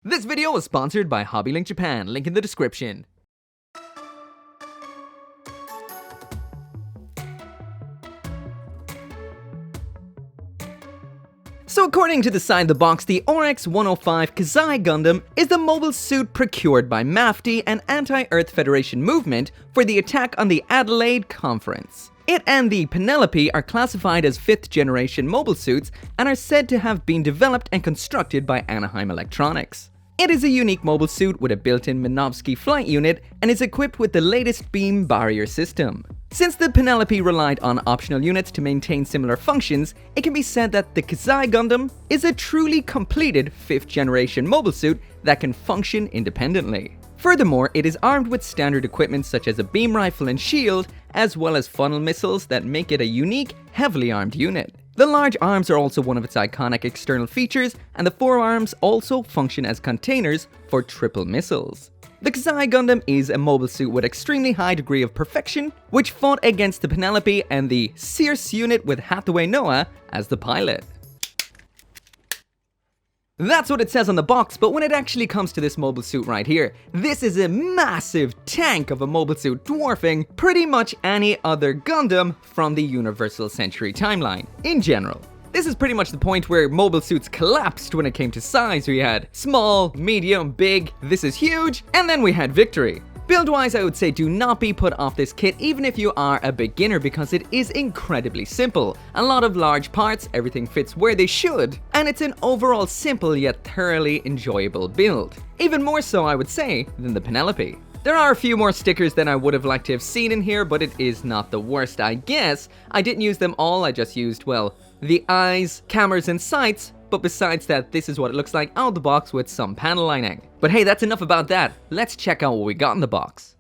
This video was sponsored by Hobbylink Japan, link in the description. So according to the side of the box, the RX-105 Kazai Gundam is the mobile suit procured by MAFD and Anti-Earth Federation movement for the attack on the Adelaide Conference. It and the Penelope are classified as 5th generation mobile suits and are said to have been developed and constructed by Anaheim Electronics. It is a unique mobile suit with a built-in Minovsky flight unit and is equipped with the latest beam barrier system. Since the Penelope relied on optional units to maintain similar functions, it can be said that the Kazai Gundam is a truly completed 5th generation mobile suit that can function independently. Furthermore, it is armed with standard equipment such as a beam rifle and shield, as well as funnel missiles that make it a unique, heavily armed unit. The large arms are also one of its iconic external features, and the forearms also function as containers for triple missiles. The Kazai Gundam is a mobile suit with extremely high degree of perfection, which fought against the Penelope and the Circe unit with Hathaway Noah as the pilot. That's what it says on the box, but when it actually comes to this mobile suit right here, this is a massive tank of a mobile suit dwarfing pretty much any other Gundam from the Universal Century timeline in general. This is pretty much the point where mobile suits collapsed when it came to size. We had small, medium, big, this is huge, and then we had victory. Build-wise, I would say do not be put off this kit even if you are a beginner because it is incredibly simple. A lot of large parts, everything fits where they should, and it's an overall simple yet thoroughly enjoyable build. Even more so, I would say, than the Penelope. There are a few more stickers than I would have liked to have seen in here, but it is not the worst, I guess. I didn't use them all, I just used, well, the eyes, cameras, and sights. But besides that, this is what it looks like out of the box with some panel lining. But hey, that's enough about that. Let's check out what we got in the box.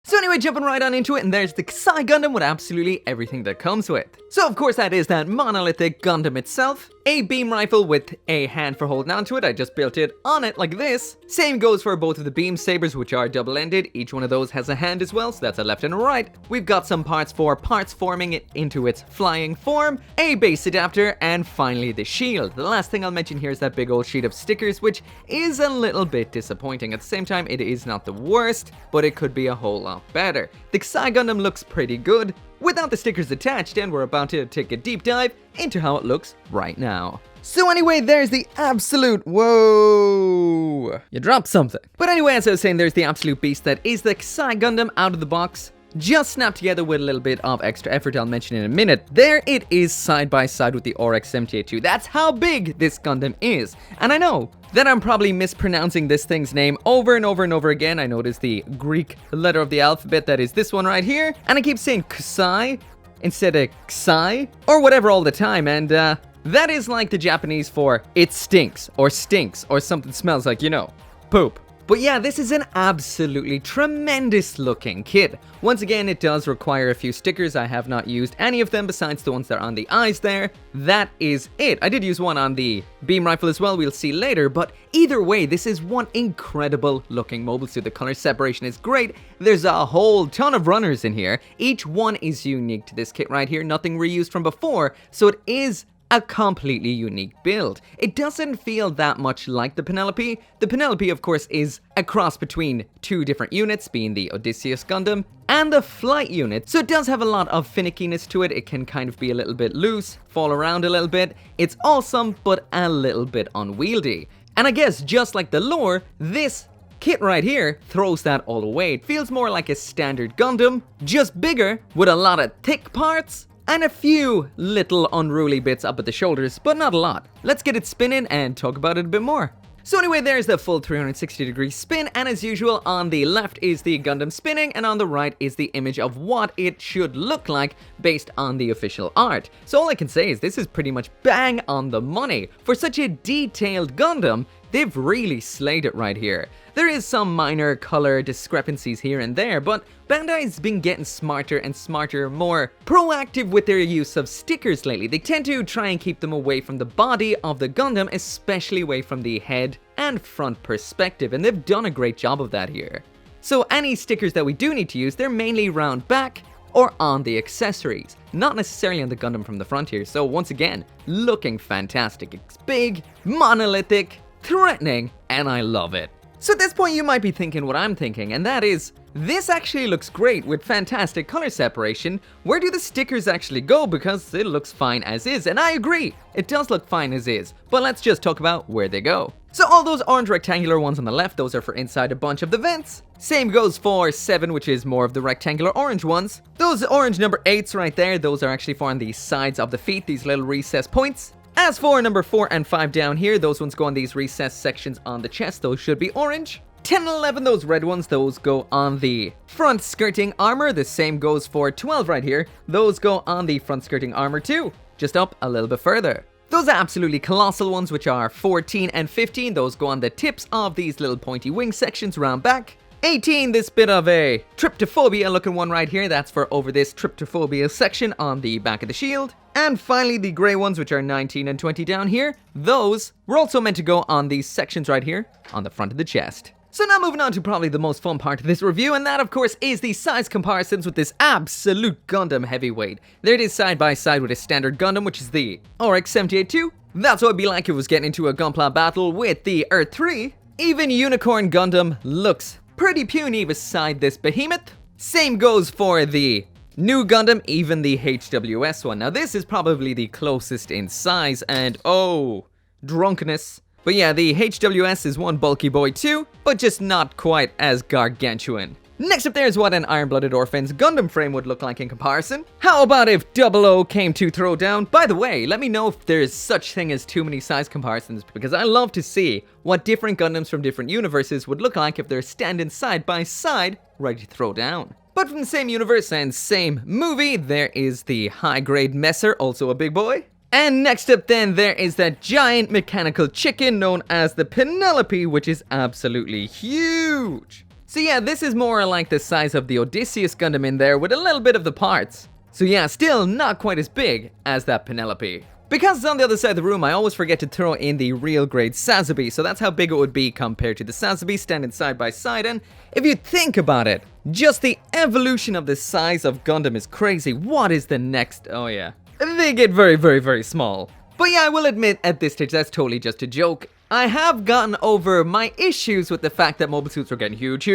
So anyway, jumping right on into it, and there's the Kazai Gundam with absolutely everything that comes with. So of course that is that monolithic Gundam itself, a beam rifle with a hand for holding onto it. I just built it on it like this. Same goes for both of the beam sabers, which are double-ended. Each one of those has a hand as well, so that's a left and a right. We've got some parts for parts forming it into its flying form, a base adapter, and finally the shield. The last thing I'll mention here is that big old sheet of stickers, which is a little bit disappointing. At the same time, it is not the worst, but it could be a whole lot better. The Kazai Gundam looks pretty good without the stickers attached, and we're about to take a deep dive into how it looks right now. So anyway, there's the absolute, whoa, you dropped something. But anyway, as I was saying, there's the absolute beast that is the Kazai Gundam out of the box. Just snapped together with a little bit of extra effort I'll mention in a minute. There it is side by side with the RX-78-2. That's how big this Gundam is. And I know that I'm probably mispronouncing this thing's name over and over and over again. I know it is the Greek letter of the alphabet that is this one right here. And I keep saying Kusai instead of Ksai or whatever all the time. And that is like the Japanese for it stinks or something smells like, you know, poop. But yeah, this is an absolutely tremendous looking kit. Once again, it does require a few stickers. I have not used any of them besides the ones that are on the eyes there. That is it. I did use one on the beam rifle as well, we'll see later, but either way, this is one incredible looking mobile suit. The color separation is great. There's a whole ton of runners in here. Each one is unique to this kit right here, nothing reused from before, so it is a completely unique build. It doesn't feel that much like the Penelope. The Penelope, of course, is a cross between two different units, being the Odysseus Gundam and the flight unit, so it does have a lot of finickiness to it. It can kind of be a little bit loose, fall around a little bit. It's awesome, but a little bit unwieldy. And I guess just like the lore, this kit right here throws that all away. It feels more like a standard Gundam, just bigger with a lot of thick parts and a few little unruly bits up at the shoulders, but not a lot. Let's get it spinning and talk about it a bit more. So anyway, there's the full 360-degree spin, and as usual, on the left is the Gundam spinning, and on the right is the image of what it should look like based on the official art. So all I can say is this is pretty much bang on the money. For such a detailed Gundam, they've really slayed it right here. There is some minor color discrepancies here and there, but Bandai's been getting smarter and smarter, more proactive with their use of stickers lately. They tend to try and keep them away from the body of the Gundam, especially away from the head and front perspective, and they've done a great job of that here. So any stickers that we do need to use, they're mainly round back or on the accessories, not necessarily on the Gundam from the front here. So once again, looking fantastic. It's big, monolithic, threatening, and I love it. So at this point you might be thinking what I'm thinking, and that is, this actually looks great with fantastic color separation. Where do the stickers actually go? Because it looks fine as is, and I agree, it does look fine as is, but let's just talk about where they go. So all those orange rectangular ones on the left, those are for inside a bunch of the vents. Same goes for 7, which is more of the rectangular orange ones. Those orange number 8s right there, those are actually for on the sides of the feet, these little recessed points. As for number 4 and 5 down here, those ones go on these recessed sections on the chest, those should be orange. 10 and 11, those red ones, those go on the front skirting armor. The same goes for 12 right here, those go on the front skirting armor too, just up a little bit further. Those absolutely colossal ones, which are 14 and 15, those go on the tips of these little pointy wing sections around back. 18, this bit of a tryptophobia looking one right here, that's for over this tryptophobia section on the back of the shield. And finally the grey ones, which are 19 and 20 down here, those were also meant to go on these sections right here on the front of the chest. So now moving on to probably the most fun part of this review, and that of course is the size comparisons with this absolute Gundam heavyweight. There it is side by side with a standard Gundam, which is the RX-78-2. That's what it'd be like if it was getting into a gunpla battle with the Earth 3. Even Unicorn Gundam looks pretty puny beside this behemoth. Same goes for the new Gundam, even the HWS one. Now this is probably the closest in size and oh, drunkenness. But yeah, the HWS is one bulky boy too, but just not quite as gargantuan. Next up there is what an Iron-Blooded Orphan's Gundam frame would look like in comparison. How about if 00 came to throw down? By the way, let me know if there's such thing as too many size comparisons, because I love to see what different Gundams from different universes would look like if they're standing side by side, ready to throw down. But from the same universe and same movie, there is the high-grade Messer, also a big boy. And next up then, there is that giant mechanical chicken known as the Penelope, which is absolutely huge. So yeah, this is more like the size of the Odysseus Gundam in there with a little bit of the parts. So yeah, still not quite as big as that Penelope. Because it's on the other side of the room, I always forget to throw in the real grade Sazabi, so that's how big it would be compared to the Sazabi standing side by side. And if you think about it, just the evolution of the size of Gundam is crazy. What is the next? Oh yeah. They get very, very, very small. But yeah, I will admit at this stage that's totally just a joke. I have gotten over my issues with the fact that mobile suits are getting huge,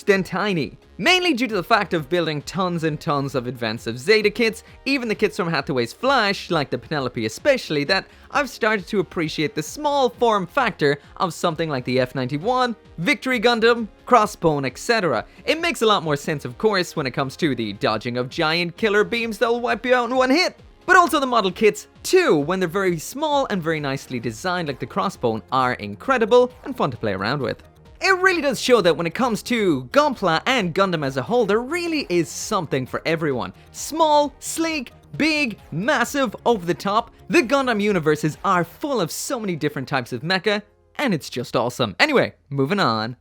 then tiny. Mainly due to the fact of building tons and tons of advanced Zeta kits, even the kits from Hathaway's Flash, like the Penelope especially, that I've started to appreciate the small form factor of something like the F-91, Victory Gundam, Crossbone, etc. It makes a lot more sense, of course, when it comes to the dodging of giant killer beams that'll wipe you out in one hit. But also the model kits too, when they're very small and very nicely designed like the Crossbone, are incredible and fun to play around with. It really does show that when it comes to Gunpla and Gundam as a whole, there really is something for everyone. Small, sleek, big, massive, over the top, the Gundam universes are full of so many different types of mecha, and it's just awesome. Anyway, moving on.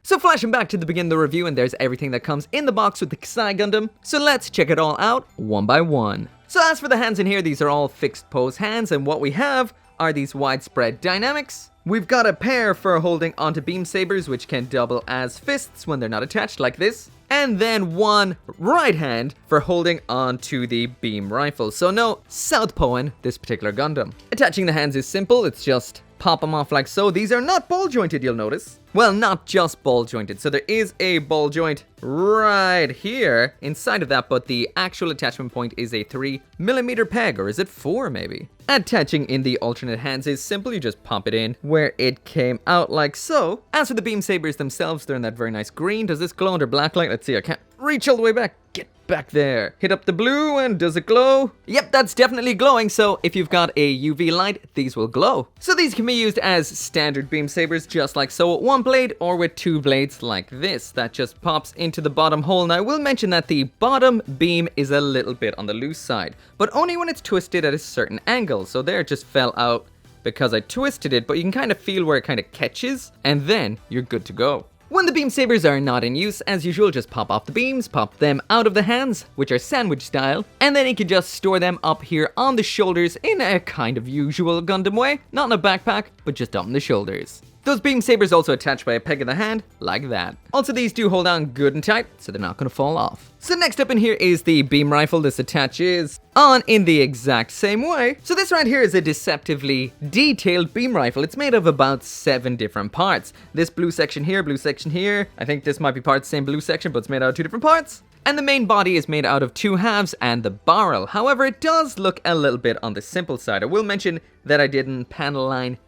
So flashing back to the beginning of the review, and there's everything that comes in the box with the Kasai Gundam, so let's check it all out one by one. So as for the hands in here, these are all fixed pose hands, and what we have are these widespread dynamics. We've got a pair for holding onto beam sabers, which can double as fists when they're not attached like this. And then one right hand for holding onto the beam rifle. So no southpawing this particular Gundam. Attaching the hands is simple, it's just pop them off like so. These are not ball jointed, you'll notice. Well, not just ball jointed. So there is a ball joint right here inside of that, but the actual attachment point is a 3mm peg, or is it 4 maybe? Attaching in the alternate hands is simple, you just pop it in where it came out like so. As for the beam sabers themselves, they're in that very nice green. Does this glow under blacklight? Let's see, I can't reach all the way back. Get back there. Hit up the blue, and does it glow? Yep, that's definitely glowing, so if you've got a UV light, these will glow. So these can be used as standard beam sabers, just like so, with one blade or with two blades like this. That just pops into the bottom hole. Now I will mention that the bottom beam is a little bit on the loose side, but only when it's twisted at a certain angle. So there, it just fell out because I twisted it, but you can kind of feel where it kind of catches, and then you're good to go. When the beam sabers are not in use, as usual, just pop off the beams, pop them out of the hands, which are sandwich style, and then you can just store them up here on the shoulders in a kind of usual Gundam way. Not in a backpack, but just up on the shoulders. Those beam sabers also attached by a peg in the hand, like that. Also, these do hold on good and tight, so they're not going to fall off. So next up in here is the beam rifle. This attaches on in the exact same way. So this right here is a deceptively detailed beam rifle. It's made of about 7 different parts. This blue section here, blue section here. I think this might be part of the same blue section, but it's made out of 2 different parts. And the main body is made out of 2 halves and the barrel. However, it does look a little bit on the simple side. I will mention that I didn't panel line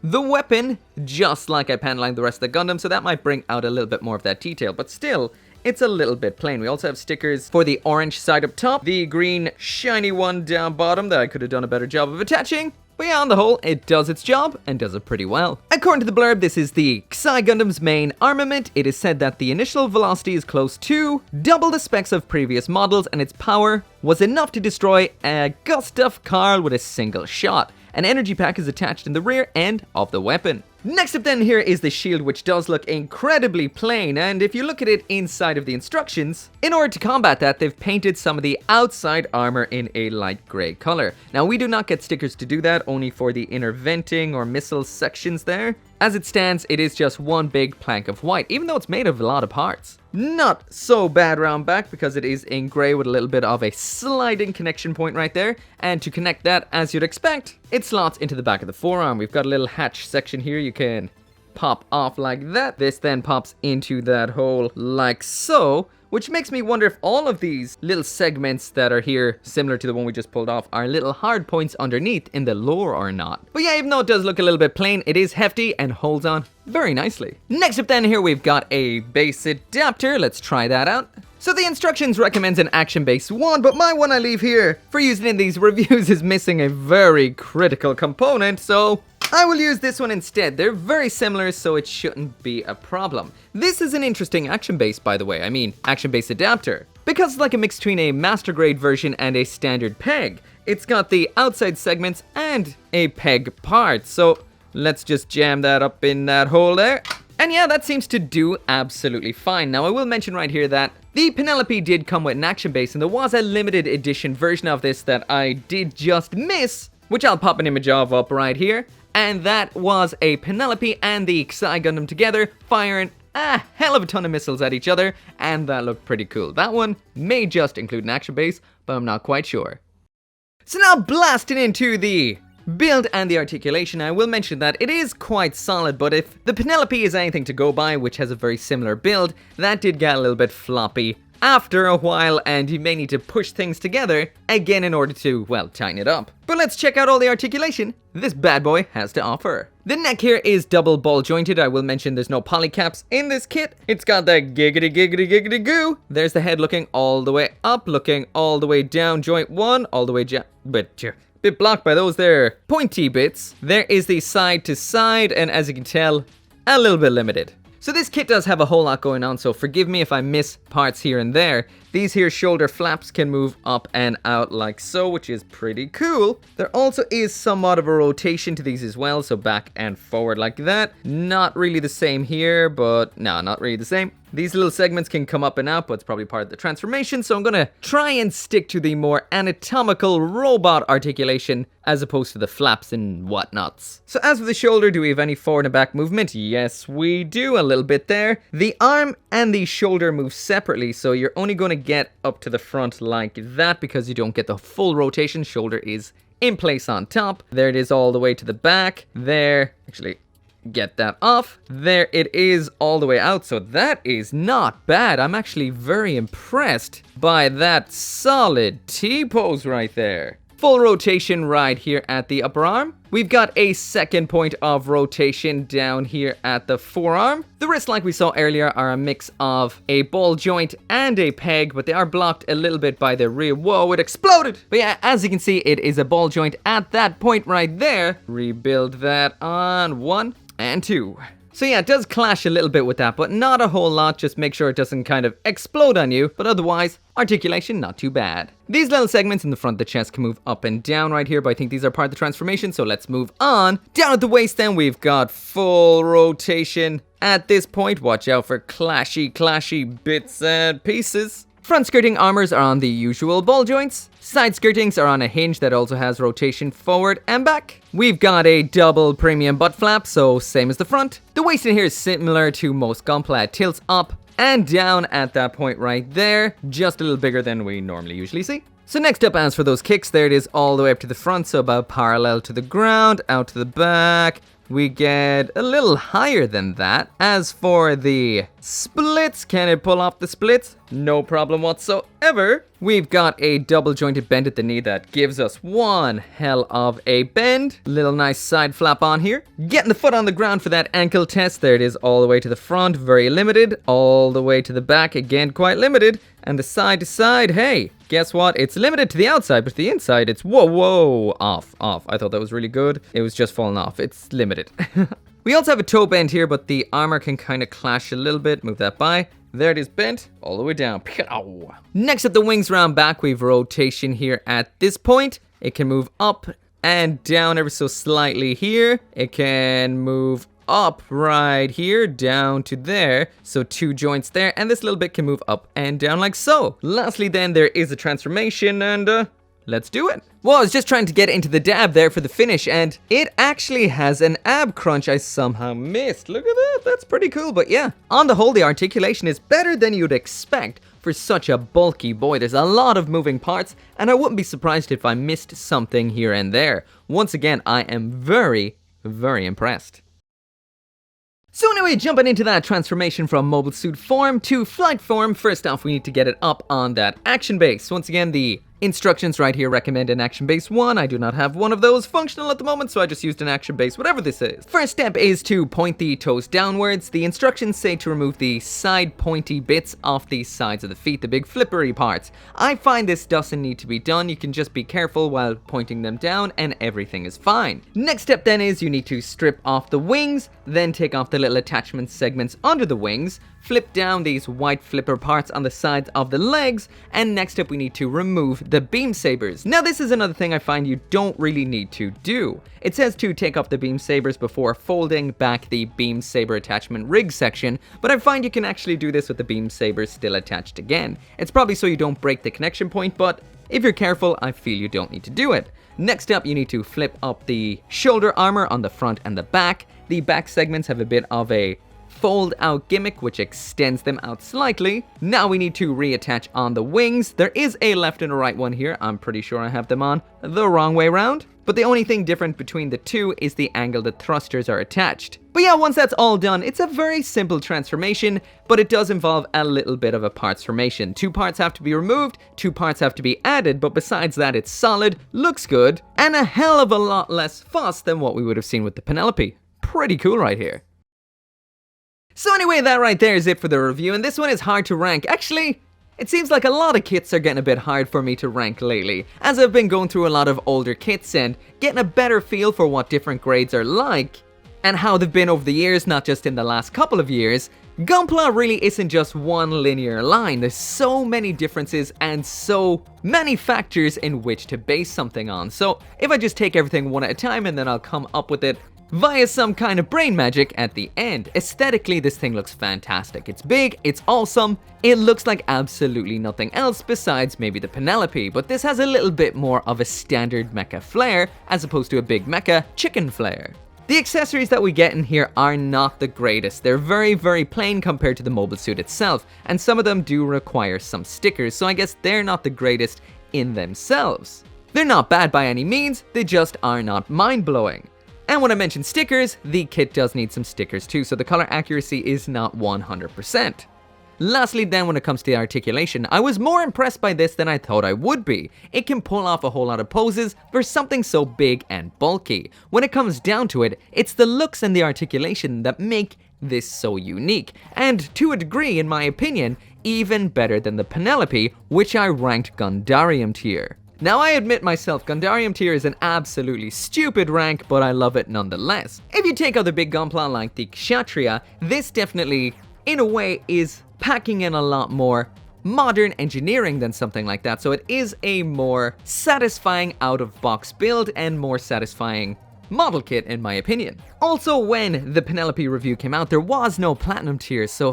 the weapon just like I panel lined the rest of the Gundam, so that might bring out a little bit more of that detail, but still, it's a little bit plain. We also have stickers for the orange side up top, the green shiny one down bottom that I could have done a better job of attaching. But yeah, on the whole, it does its job, and does it pretty well. According to the blurb, this is the Psy Gundam's main armament. It is said that the initial velocity is close to double the specs of previous models, and its power was enough to destroy a Gustav Karl with a single shot. An energy pack is attached in the rear end of the weapon. Next up then here is the shield, which does look incredibly plain, and if you look at it inside of the instructions, in order to combat that, they've painted some of the outside armor in a light grey color. Now, we do not get stickers to do that, only for the inner venting or missile sections there. As it stands, it is just one big plank of white, even though it's made of a lot of parts. Not so bad round back, because it is in grey with a little bit of a sliding connection point right there. And to connect that, as you'd expect, it slots into the back of the forearm. We've got a little hatch section here you can pop off like that. This then pops into that hole like so, which makes me wonder if all of these little segments that are here, similar to the one we just pulled off, are little hard points underneath in the lore or not. But yeah, even though it does look a little bit plain, it is hefty and holds on very nicely. Next up then here we've got a base adapter. Let's try that out. So the instructions recommends an action-based one, but my one I leave here for using in these reviews is missing a very critical component, so I will use this one instead. They're very similar, so it shouldn't be a problem. This is an interesting action base, by the way. I mean, action base adapter. Because it's like a mix between a master grade version and a standard peg. It's got the outside segments and a peg part, so let's just jam that up in that hole there. And yeah, that seems to do absolutely fine. Now, I will mention right here that the Penelope did come with an action base, and there was a limited edition version of this that I did just miss, which I'll pop an image of up right here. And that was a Penelope and the Psy Gundam together, firing a hell of a ton of missiles at each other, and that looked pretty cool. That one may just include an action base, but I'm not quite sure. So now blasting into the build and the articulation, I will mention that it is quite solid, but if the Penelope is anything to go by, which has a very similar build, that did get a little bit floppy after a while, and you may need to push things together again in order to, well, tighten it up. But let's check out all the articulation this bad boy has to offer. The neck here is double ball jointed. I will mention there's no polycaps in this kit. It's got that giggity giggity giggity goo. There's the head looking all the way up, looking all the way down, joint 1, all the way down, but bit blocked by those there pointy bits. There is the side to side, and as you can tell, a little bit limited. So this kit does have a whole lot going on, so forgive me if I miss parts here and there. These here shoulder flaps can move up and out like so, which is pretty cool. There also is somewhat of a rotation to these as well, so back and forward like that. Not really the same here, but no, not really the same. These little segments can come up and out, but it's probably part of the transformation, so I'm gonna try and stick to the more anatomical robot articulation as opposed to the flaps and whatnots. So as for the shoulder, do we have any forward and back movement? Yes, we do, a little bit there. The arm and the shoulder move separately, so you're only gonna get up to the front like that because you don't get the full rotation. Shoulder is in place on top. There it is all the way to the back. There, actually, get that off. There it is all the way out, so that is not bad. I'm actually very impressed by that solid T-pose right there. Full rotation right here at the upper arm. We've got a second point of rotation down here at the forearm. The wrists, like we saw earlier, are a mix of a ball joint and a peg, but they are blocked a little bit by the rear. Whoa, it exploded! But yeah, as you can see, it is a ball joint at that point right there. Rebuild that on 1 and 2. So yeah, it does clash a little bit with that, but not a whole lot. Just make sure it doesn't kind of explode on you, but otherwise, articulation not too bad. These little segments in the front of the chest can move up and down right here, but I think these are part of the transformation, so let's move on. Down at the waist then, we've got full rotation. At this point, watch out for clashy bits and pieces. Front skirting armors are on the usual ball joints. Side skirtings are on a hinge that also has rotation forward and back. We've got a double premium butt flap, so same as the front. The waist in here is similar to most gunpla. It tilts up and down at that point right there, just a little bigger than we normally usually see. So next up, as for those kicks, there it is all the way up to the front, so about parallel to the ground, out to the back. We get a little higher than that. As for the splits, can it pull off the splits? No problem whatsoever. We've got a double jointed bend at the knee that gives us one hell of a bend. Little nice side flap on here. Getting the foot on the ground for that ankle test. There it is all the way to the front, very limited. All the way to the back, again quite limited. And the side to side, hey, guess what? It's limited to the outside, but the inside, it's whoa, off. I thought that was really good. It was just falling off. It's limited. We also have a toe bend here, but the armor can kind of clash a little bit. Move that by. There it is, bent all the way down. Next up, the wings round back. We've rotation here at this point. It can move up and down ever so slightly here. It can move up right here, down to there. So 2 joints there, and this little bit can move up and down like so. Lastly then, there is a transformation, and let's do it. Well, I was just trying to get into the dab there for the finish, and it actually has an ab crunch I somehow missed. Look at that, that's pretty cool. But yeah, on the whole, the articulation is better than you'd expect for such a bulky boy. There's a lot of moving parts, and I wouldn't be surprised if I missed something here and there. Once again, I am very, very impressed. So anyway, jumping into that transformation from mobile suit form to flight form, first off we need to get it up on that action base. Once again, the instructions right here recommend an action base 1. I do not have one of those functional at the moment, so I just used an action base, whatever this is. First step is to point the toes downwards. The instructions say to remove the side pointy bits off the sides of the feet, the big flippery parts. I find this doesn't need to be done. You can just be careful while pointing them down and everything is fine. Next step then is you need to strip off the wings, then take off the little attachment segments under the wings, flip down these white flipper parts on the sides of the legs, and next up we need to remove the beam sabers. Now this is another thing I find you don't really need to do. It says to take off the beam sabers before folding back the beam saber attachment rig section, but I find you can actually do this with the beam sabers still attached again. It's probably so you don't break the connection point, but if you're careful, I feel you don't need to do it. Next up, you need to flip up the shoulder armor on the front and the back. The back segments have a bit of a fold out gimmick which extends them out slightly. Now we need to reattach on the wings. There is a left and a right one here. I'm pretty sure I have them on the wrong way around. But the only thing different between the two is the angle the thrusters are attached. But yeah, once that's all done, it's a very simple transformation, but it does involve a little bit of a parts formation. 2 parts have to be removed, 2 parts have to be added, but besides that it's solid, looks good, and a hell of a lot less fuss than what we would have seen with the Penelope. Pretty cool right here. So anyway, that right there is it for the review, and this one is hard to rank. Actually, it seems like a lot of kits are getting a bit hard for me to rank lately, as I've been going through a lot of older kits and getting a better feel for what different grades are like, and how they've been over the years, not just in the last couple of years. Gunpla really isn't just one linear line. There's so many differences and so many factors in which to base something on. So if I just take everything one at a time and then I'll come up with it via some kind of brain magic at the end. Aesthetically, this thing looks fantastic. It's big, it's awesome, it looks like absolutely nothing else besides maybe the Penelope, but this has a little bit more of a standard mecha flair as opposed to a big mecha chicken flair. The accessories that we get in here are not the greatest. They're very, very plain compared to the mobile suit itself, and some of them do require some stickers, so I guess they're not the greatest in themselves. They're not bad by any means, they just are not mind-blowing. And when I mention stickers, the kit does need some stickers too, so the color accuracy is not 100%. Lastly then, when it comes to the articulation, I was more impressed by this than I thought I would be. It can pull off a whole lot of poses for something so big and bulky. When it comes down to it, it's the looks and the articulation that make this so unique, and to a degree, in my opinion, even better than the Penelope, which I ranked Gundarium tier. Now I admit myself, Gundarium tier is an absolutely stupid rank, but I love it nonetheless. If you take other big gunpla like the Kshatriya, this definitely, in a way, is packing in a lot more modern engineering than something like that, so it is a more satisfying out-of-box build and more satisfying model kit in my opinion. Also, when the Penelope review came out, there was no platinum tier, so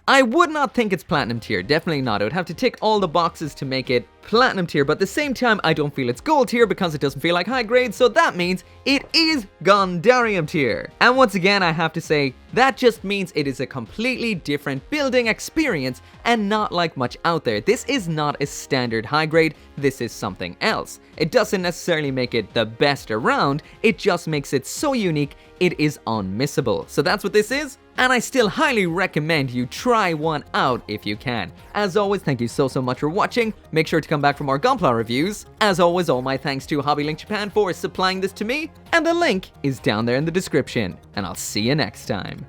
I would not think it's platinum tier, definitely not. I would have to tick all the boxes to make it platinum tier, but at the same time, I don't feel it's gold tier because it doesn't feel like high grade, so that means it is Gundarium tier. And once again, I have to say, that just means it is a completely different building experience and not like much out there. This is not a standard high grade, this is something else. It doesn't necessarily make it the best around, it just makes it so unique, it is unmissable. So that's what this is, and I still highly recommend you try one out if you can. As always, thank you so much for watching. Make sure to come back for more gunpla reviews. As always, all my thanks to Hobbylink Japan for supplying this to me, and the link is down there in the description. And I'll see you next time.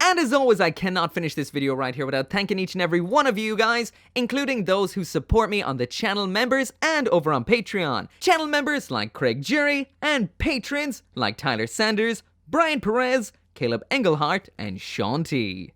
And as always, I cannot finish this video right here without thanking each and every one of you guys, including those who support me on the channel members and over on Patreon. Channel members like Craig Jury, and patrons like Tyler Sanders, Brian Perez, Caleb Engelhart, and Sean T.